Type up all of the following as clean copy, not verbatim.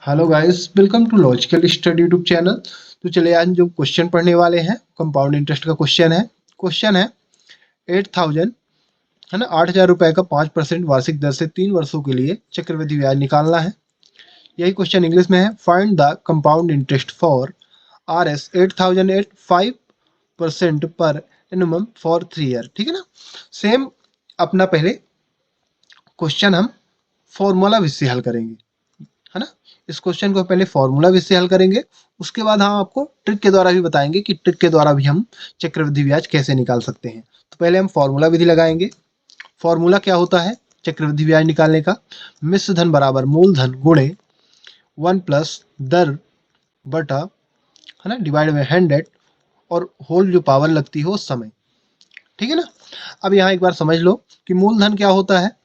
Hello guys, welcome to logical study YouTube channel. तो चलिए आज जो क्वेश्चन पढ़ने वाले हैं कंपाउंड इंटरेस्ट का क्वेश्चन है 8000 है ना 8,000 रुपए का 5% वार्षिक दर से 3 वर्षों के लिए चक्रवृद्धि ब्याज निकालना है। यही क्वेश्चन इंग्लिश में है। Find the compound interest for RS 8000 at 5% per एनुमम for 3 year. ठीक है ना। सेम अपना पहले क्वेश्चन हम फॉर्मूला विधि से हल करेंगे, है ना। इस क्वेश्चन को पहले फॉर्मूला विधि से हल करेंगे, उसके बाद हम आपको ट्रिक के द्वारा भी बताएंगे कि ट्रिक के द्वारा भी हम चक्रवृद्धि ब्याज कैसे निकाल सकते हैं। तो पहले हम फॉर्मूला विधि लगाएंगे। फॉर्मूला क्या होता है चक्रवृद्धि ब्याज निकालने का? मिश्र धन बराबर मूलधन गुणे 1 + दर बटा, है ना, डिवाइड बाई 100 और होल जो पावर लगती हो समय। ठीक है ना। अब यहाँ एक बार समझ लो कि मूलधन क्या होता है।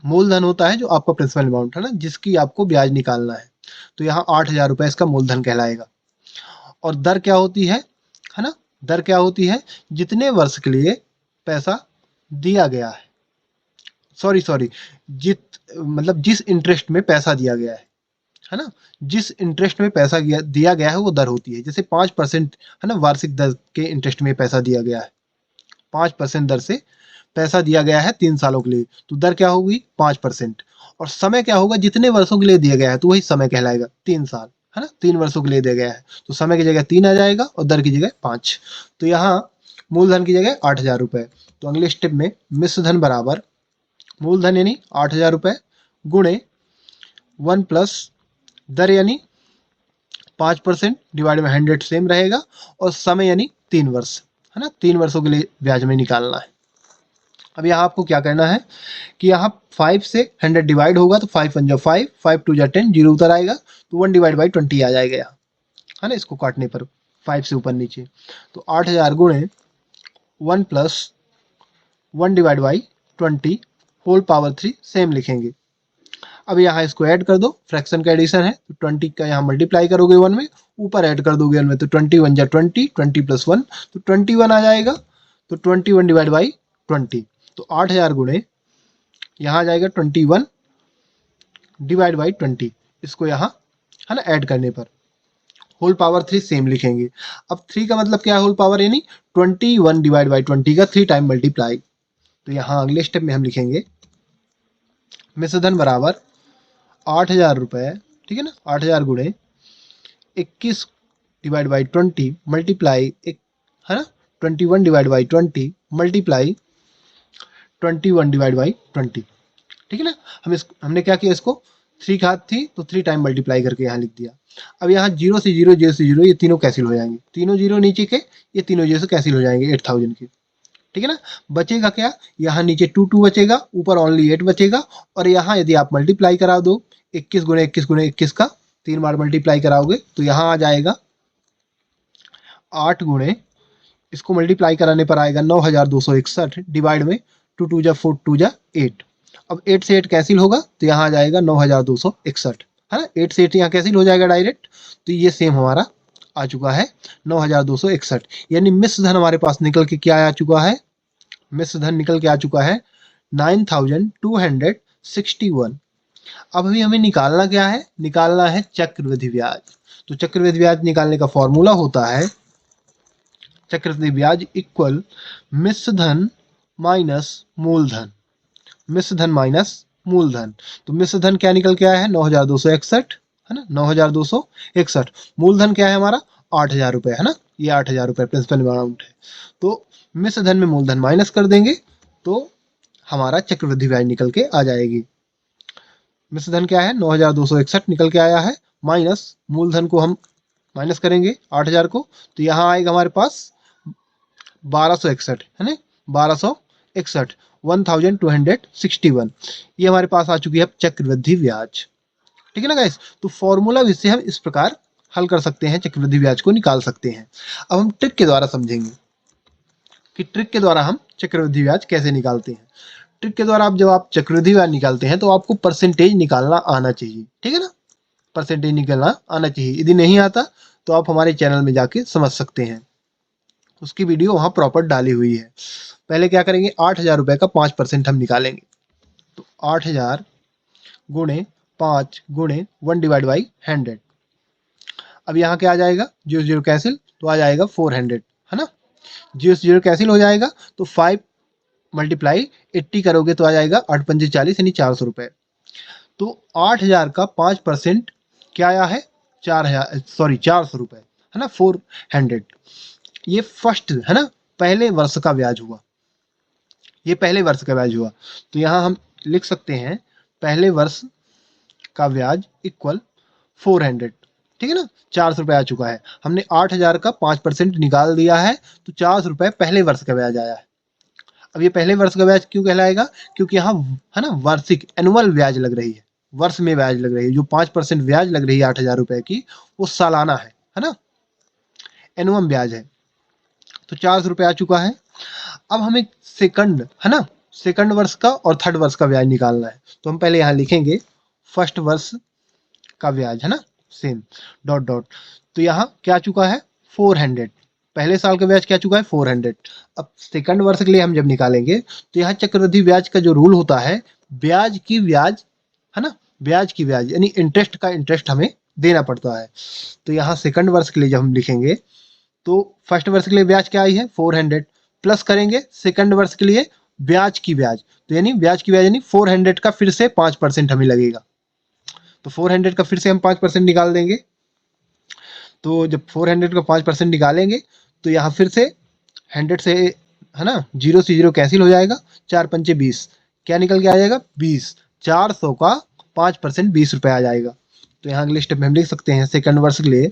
मूलधन होता है जो आपका प्रिंसिपल अमाउंट है ना, जिसकी आपको ब्याज निकालना है। तो यहाँ 8,000 रुपए इसका मूलधन कहलाएगा। और दर क्या होती है ना। दर क्या होती है? जितने वर्ष के लिए पैसा दिया गया है, सॉरी, मतलब जिस इंटरेस्ट में पैसा दिया गया है ना, जिस इंटरेस्ट में पैसा दिया गया है वो दर होती है। जैसे 5% है ना, वार्षिक दर के इंटरेस्ट में पैसा दिया गया है, 5% दर से पैसा दिया गया है 3 सालों के लिए, तो दर क्या होगी? 5%। और समय क्या होगा? जितने वर्षों के लिए दिया गया है तो वही समय कहलाएगा, 3 साल, है ना। 3 वर्षों के लिए दिया गया है तो समय की जगह 3 आ जाएगा और दर की जगह 5। तो यहाँ मूलधन की जगह 8,000 रुपए। तो अगले स्टेप में मिश्र धन बराबर मूलधन यानी 8,000 रुपए गुणे 1 + दर यानी 5% डिवाइड में 100 सेम रहेगा, और समय यानी 3 वर्ष, है ना। 3 वर्षों के लिए ब्याज में निकालना है। अब यहाँ आपको क्या करना है कि यहाँ 5 से 100 डिवाइड होगा तो 5 × 5, 5 × 10, 0 उतर आएगा तो 1/20 आ जाएगा यहाँ, है ना। इसको काटने पर 5 से ऊपर नीचे, तो 8,000 गुणे 1 + 1/20 होल पावर 3 सेम लिखेंगे। अब यहाँ इसको ऐड कर दो, फ्रैक्शन का एडिशन है तो 20 का यहाँ मल्टीप्लाई करोगे 1 में, ऊपर ऐड कर दोगे 1 में, तो 21 × 20, 20 + 1 तो 21 आ जाएगा। तो 21/20, तो 8,000 गुणे यहाँ आ जाएगा 21/20, इसको यहाँ, है ना, ऐड करने पर होल पावर 3 सेम लिखेंगे। अब 3 का मतलब क्या है? होल पावर यानी 21/20 का 3 टाइम मल्टीप्लाई। तो यहाँ अगले स्टेप में हम लिखेंगे मिश्र धन बराबर 8,000 रुपए, ठीक है ना, 8,000 गुणे 21/20 मल्टीप्लाई एक, है ना, 21/20 मल्टीप्लाई 21/20। ठीक है ना। हमने क्या किया, इसको 3 घात थी तो 3 टाइम मल्टीप्लाई करके यहाँ लिख दिया। अब यहाँ 0 से 0, 0 से 0, ये तीनों कैंसिल हो जाएंगे, तीनों जीरो नीचे के, ये तीनों 0 से कैंसिल हो जाएंगे 8,000 के। ठीक है ना। बचेगा क्या? यहाँ नीचे 2 2 बचेगा, ऊपर ओनली 8 बचेगा। और यहाँ यदि आप मल्टीप्लाई करा दो 21 × 21 × 21 का 3 बार मल्टीप्लाई कराओगे तो यहाँ आ जाएगा 8 गुणे, इसको मल्टीप्लाई कराने पर आएगा 9,261 डिवाइड में 2 2 जा 4, 2 जा 8। अब 8 से 8 कैंसिल होगा तो यहाँ आ जाएगा 9,261, है ना। 8 से 8 यहाँ कैंसिल हो जाएगा डायरेक्ट, तो ये सेम हमारा आ चुका है 9,261। यानी मिश्र धन हमारे पास निकल के क्या आ चुका है? मिश्र धन निकल के आ चुका है 9,261। अब अभी हमें निकालना क्या है? निकालना है चक्रवृद्धि ब्याज। तो चक्रवृद्धि ब्याज निकालने का फॉर्मूला होता है चक्रवृद्धि ब्याज इक्वल मिश्र धन माइनस मूलधन, मिश्र धन माइनस मूलधन। तो मिश्र धन क्या निकल के आया है? 9,261, है ना, 9,261। मूलधन क्या है हमारा? 8,000 रुपए, है ना। ये 8,000 रुपए प्रिंसिपल अमाउंट है। तो मिश्र धन में मूलधन माइनस कर देंगे तो हमारा चक्रवृद्धि ब्याज निकल के आ जाएगी। मिश्र धन क्या है? 9,261 निकल के आया है, माइनस मूलधन को हम माइनस करेंगे 8,000 को, तो यहाँ आएगा हमारे पास 1,261, है ना, 1,261, 1,261। ये हमारे पास आ चुकी है अब चक्रवृद्धि ब्याज। ठीक है ना गाइस। तो फॉर्मूला से हम इस प्रकार हल कर सकते हैं, चक्रवृद्धि ब्याज को निकाल सकते हैं। अब हम ट्रिक के द्वारा समझेंगे कि ट्रिक के द्वारा हम चक्रवृद्धि ब्याज कैसे निकालते हैं। ट्रिक के द्वारा जब आप चक्रवृद्धि ब्याज निकालते हैं तो आपको परसेंटेज निकालना आना चाहिए। ठीक है ना। परसेंटेज निकालना आना चाहिए। यदि नहीं आता तो आप हमारे चैनल में जाके समझ सकते हैं, उसकी वीडियो वहां प्रॉपर डाली हुई है। पहले क्या करेंगे, 8,000 रुपए का 5% हम निकालेंगे। तो 8,000 गुणे 5 गुणे 1/100। अब यहाँ क्या आ जाएगा, 0 0 कैंसिल तो आ जाएगा 400, है ना। 0 0 कैंसिल हो जाएगा तो 5 मल्टीप्लाई 80 करोगे तो आ जाएगा 8 पंजे 40 यानी 400 रुपये। तो 8000 का 5% क्या आया है, 400 रुपये, है ना, 400। ये फर्स्ट, है ना, पहले वर्ष का ब्याज हुआ, ये पहले वर्ष का ब्याज हुआ। तो यहाँ हम लिख सकते हैं पहले वर्ष का ब्याज इक्वल 400, ठीक है ना। 400 रुपये आ चुका है, हमने 8000 का 5% निकाल दिया है तो 400 रुपये पहले वर्ष का ब्याज आया है। अब ये पहले वर्ष का ब्याज क्यों कहलाएगा, क्योंकि यहाँ, है ना, वार्षिक एनुअल ब्याज लग रही है, वर्ष में ब्याज लग रही है। जो 5% ब्याज लग रही है 8000 रुपये की, वो सालाना है ना, एनुअम ब्याज है। तो 400 रुपये आ चुका है। अब हमें सेकंड, है ना, सेकंड वर्ष का और थर्ड वर्ष का ब्याज निकालना है। तो हम पहले यहाँ लिखेंगे फर्स्ट वर्ष का ब्याज, है ना, सेम डॉट डॉट। तो यहाँ क्या चुका है 400, पहले साल का ब्याज क्या चुका है 400। अब सेकंड वर्ष के लिए हम जब निकालेंगे तो यहाँ चक्रवृद्धि ब्याज का जो रूल होता है, ब्याज की ब्याज, है ना, ब्याज की ब्याज यानी इंटरेस्ट का इंटरेस्ट हमें देना पड़ता है। तो यहाँ सेकंड वर्ष के लिए जब हम लिखेंगे तो फर्स्ट वर्ष के लिए ब्याज क्या आई है 400, प्लस करेंगे सेकंड वर्ष के लिए ब्याज की ब्याज, तो यानी ब्याज की ब्याज यानी 400 का फिर से 5% हमें लगेगा। तो 400 का फिर से हम 5% निकाल देंगे। तो जब 400 का 5% निकालेंगे तो यहाँ फिर से 100 से, है ना, 0 से 0 कैंसिल हो जाएगा, 4 पंचे 20, क्या निकल के आ जाएगा 20। 400 का 5% 20 रुपये आ जाएगा। तो यहाँ अगले स्टेप में हम लिख सकते हैं सेकंड वर्ष के लिए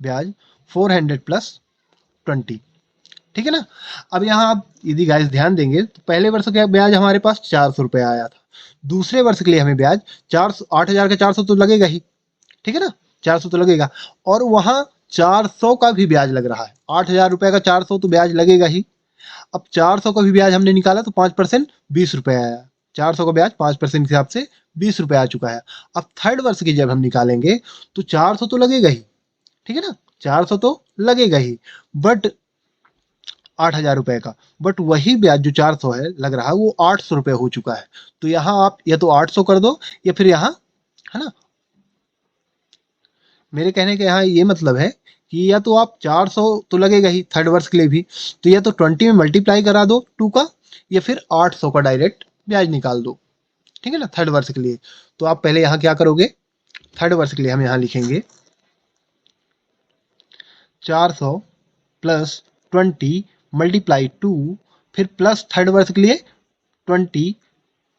ब्याज 400 प्लस 20, ठीक है ना। अब यहाँ आप यदि गाइस ध्यान देंगे तो पहले वर्ष का ब्याज हमारे पास 400 रुपये आया था, दूसरे वर्ष के लिए हमें ब्याज 400, 8000 का 400 तो लगेगा ही, ठीक है ना, 400 तो लगेगा, और वहाँ 400 का भी ब्याज लग रहा है। 8000 रुपये का 400 तो ब्याज लगेगा ही। अब 400 का भी ब्याज हमने निकाला तो 5% 20 रुपये आया। 400 का ब्याज 5% के हिसाब से 20 रुपये आ चुका है। अब थर्ड वर्ष की जब हम निकालेंगे तो 400 तो लगेगा ही, ठीक है ना, 400 तो लगेगा ही, बट 8000 रुपये का, बट वही ब्याज जो 400 है लग रहा है वो 800 रुपये हो चुका है। तो यहाँ आप या तो 800 कर दो या फिर यहाँ, है ना, मेरे कहने का यहाँ ये मतलब है कि या तो आप 400 तो लगेगा ही थर्ड वर्ष के लिए भी, तो या तो 20 में मल्टीप्लाई करा दो 2 का, या फिर 800 का डायरेक्ट ब्याज निकाल दो, ठीक है ना, थर्ड वर्ष के लिए। तो आप पहले यहाँ क्या करोगे, थर्ड वर्ष के लिए हम यहाँ लिखेंगे 400 प्लस 20 मल्टीप्लाई 2, फिर प्लस थर्ड वर्ष के लिए 20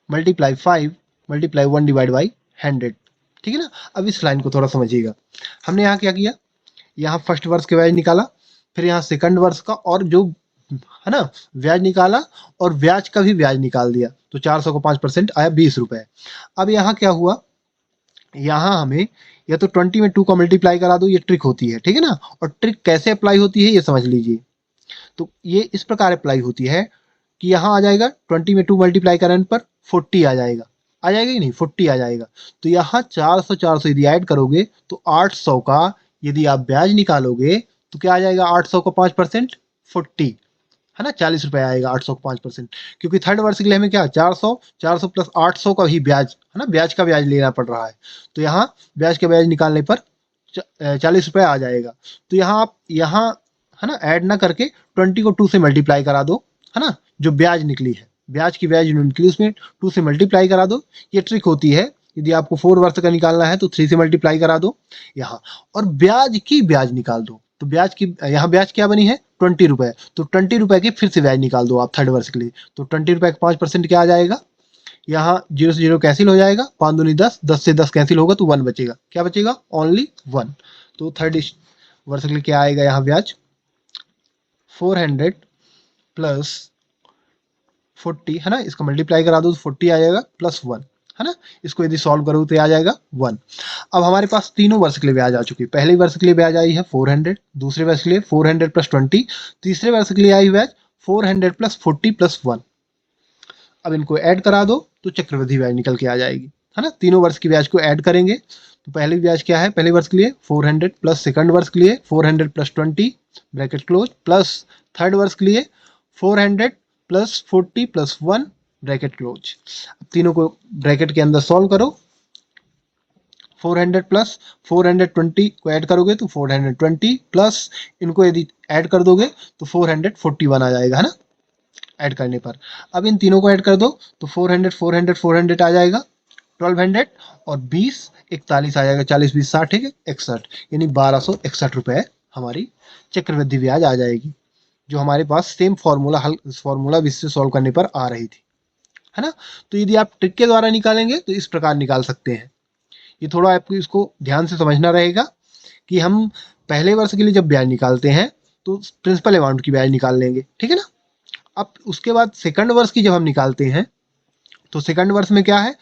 मल्टीप्लाई 5 मल्टीप्लाई 1/100, ठीक है ना। अब इस लाइन को थोड़ा समझिएगा। हमने यहाँ क्या किया, यहाँ फर्स्ट वर्ष के ब्याज निकाला, फिर यहाँ सेकंड वर्ष का, और जो, है ना, ब्याज निकाला और ब्याज का भी ब्याज निकाल दिया। तो 400 का 5% आया 20 रुपये। अब यहाँ क्या हुआ, यहाँ हमें या तो 20 में 2 का मल्टीप्लाई करा दो, ये ट्रिक होती है, ठीक है ना। और ट्रिक कैसे अप्लाई होती है ये समझ लीजिए। तो ये इस प्रकार अप्लाई होती है कि यहाँ आ जाएगा 20 में 2 मल्टीप्लाई करने पर 40 आ जाएगा, आ जाएगा कि नहीं, 40 आ जाएगा। तो यहाँ 400 400 यदि ऐड करोगे तो 800 का यदि आप ब्याज निकालोगे तो क्या आ जाएगा, 800 का 5% 40, है ना, 40 रुपये आएगा 800 का 5%। क्योंकि थर्ड वर्ष के लिए हमें क्या 400 प्लस 800 का भी ब्याज, है ना, ब्याज का ब्याज लेना पड़ रहा है। तो यहाँ ब्याज का ब्याज निकालने पर 40 रुपये आ जाएगा। तो यहाँ आप यहाँ, है ना, ऐड ना करके 20 को 2 से मल्टीप्लाई करा दो, है ना, जो ब्याज निकली है, ब्याज की ब्याज जो निकली उसमें 2 से मल्टीप्लाई करा दो। ये ट्रिक होती है, यदि आपको 4 वर्ष का निकालना है तो 3 से मल्टीप्लाई करा दो यहाँ, और ब्याज की ब्याज निकाल दो। तो ब्याज की, यहाँ ब्याज क्या बनी है 20 रुपये, तो 20 रुपये की फिर से ब्याज निकाल दो आप थर्ड वर्ष के लिए। तो 20 रुपये का 5% क्या आ जाएगा, यहाँ 0 से 0 कैंसिल हो जाएगा, 5 दूनी 10, 10 से 10 कैंसिल होगा तो 1 बचेगा, क्या बचेगा ओनली 1। तो थर्ड वर्ष के लिए क्या आएगा यहाँ ब्याज 400 प्लस 40, है ना, इसका मल्टीप्लाई करा दो तो 40 आ जाएगा प्लस 1, है ना। इसको यदि सॉल्व करो तो आ जाएगा 1। अब हमारे पास तीनों वर्ष के लिए ब्याज आ चुकी है। पहले वर्ष के लिए ब्याज आई है 400, दूसरे वर्ष के लिए 400 प्लस 20, तीसरे वर्ष के लिए आई ब्याज 400 प्लस 40 प्लस 1। अब इनको ऐड करा दो तो चक्रवृद्धि ब्याज निकल के आ जाएगी, है ना। तीनों वर्ष की ब्याज को ऐड करेंगे तो पहले ब्याज क्या है, पहले वर्ष के लिए 400 प्लस सेकंड वर्ष के लिए 400 plus 20 bracket close, plus third वर्ष के लिए 400 प्लस 40 प्लस 1 ब्रैकेट क्लोज। अब तीनों को ब्रैकेट के अंदर सॉल्व करो 400 प्लस 420 को ऐड करोगे तो 420 प्लस इनको यदि ऐड कर दोगे तो 441 आ जाएगा, है ना, ऐड करने पर। अब इन तीनों को ऐड कर दो तो 400 400 400 आ जाएगा 1200 और 20 41 आ जाएगा, 40 20 60 61, यानी 1261 रुपए हमारी चक्रवृद्धि ब्याज आ जाएगी, जो हमारे पास सेम फॉर्मूला से सॉल्व करने पर आ रही थी, है ना। तो यदि आप ट्रिक के द्वारा निकालेंगे तो इस प्रकार निकाल सकते हैं। ये थोड़ा आपको इसको ध्यान से समझना रहेगा कि हम पहले वर्ष के लिए जब ब्याज निकालते हैं तो प्रिंसिपल अमाउंट की ब्याज निकाल लेंगे, ठीक है ना। अब उसके बाद सेकंड वर्ष की जब हम निकालते हैं तो सेकंड वर्ष में क्या है,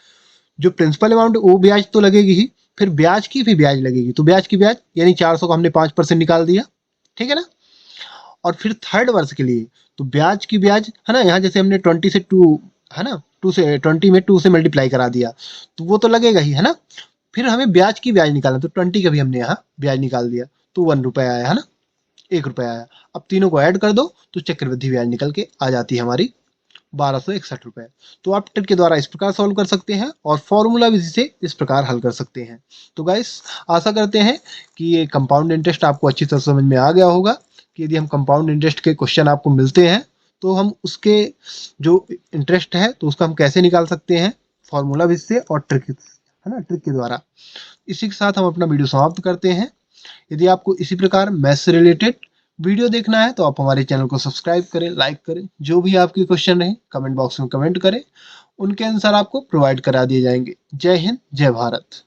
जो प्रिंसिपल अमाउंट वो ब्याज तो लगेगी ही, फिर ब्याज की भी ब्याज लगेगी, तो ब्याज की ब्याज यानी 400 का हमने 5% निकाल दिया, ठीक है ना। और फिर थर्ड वर्ष के लिए तो ब्याज की ब्याज, है ना, यहाँ जैसे हमने 20 से 2, है ना, 2 से 20 में 2 से मल्टीप्लाई करा दिया तो वो तो लगेगा ही, है ना। फिर हमें ब्याज की ब्याज निकालना, तो 20 का भी हमने यहाँ ब्याज निकाल दिया तो 1 रुपया आया, है ना, 1 रुपया आया। अब तीनों को ऐड कर दो तो चक्रवृद्धि ब्याज निकल के आ जाती है हमारी 1261 रुपए। तो आप ट्रिक के द्वारा इस प्रकार सॉल्व कर सकते हैं और फॉर्मूला विधि से इस प्रकार हल कर सकते हैं। तो गाइस, आशा करते हैं कि ये कंपाउंड इंटरेस्ट आपको अच्छी तरह समझ में आ गया होगा कि यदि हम कंपाउंड इंटरेस्ट के क्वेश्चन आपको मिलते हैं तो हम उसके जो इंटरेस्ट है तो उसका हम कैसे निकाल सकते हैं फॉर्मूला विधि से और ट्रिक, है ना, ट्रिक के द्वारा। इसी के साथ हम अपना वीडियो समाप्त करते हैं। यदि आपको इसी प्रकार मैथ्स से रिलेटेड वीडियो देखना है तो आप हमारे चैनल को सब्सक्राइब करें, लाइक करें, जो भी आपके क्वेश्चन रहे कमेंट बॉक्स में कमेंट करें, उनके आंसर आपको प्रोवाइड करा दिए जाएंगे। जय हिंद, जय भारत।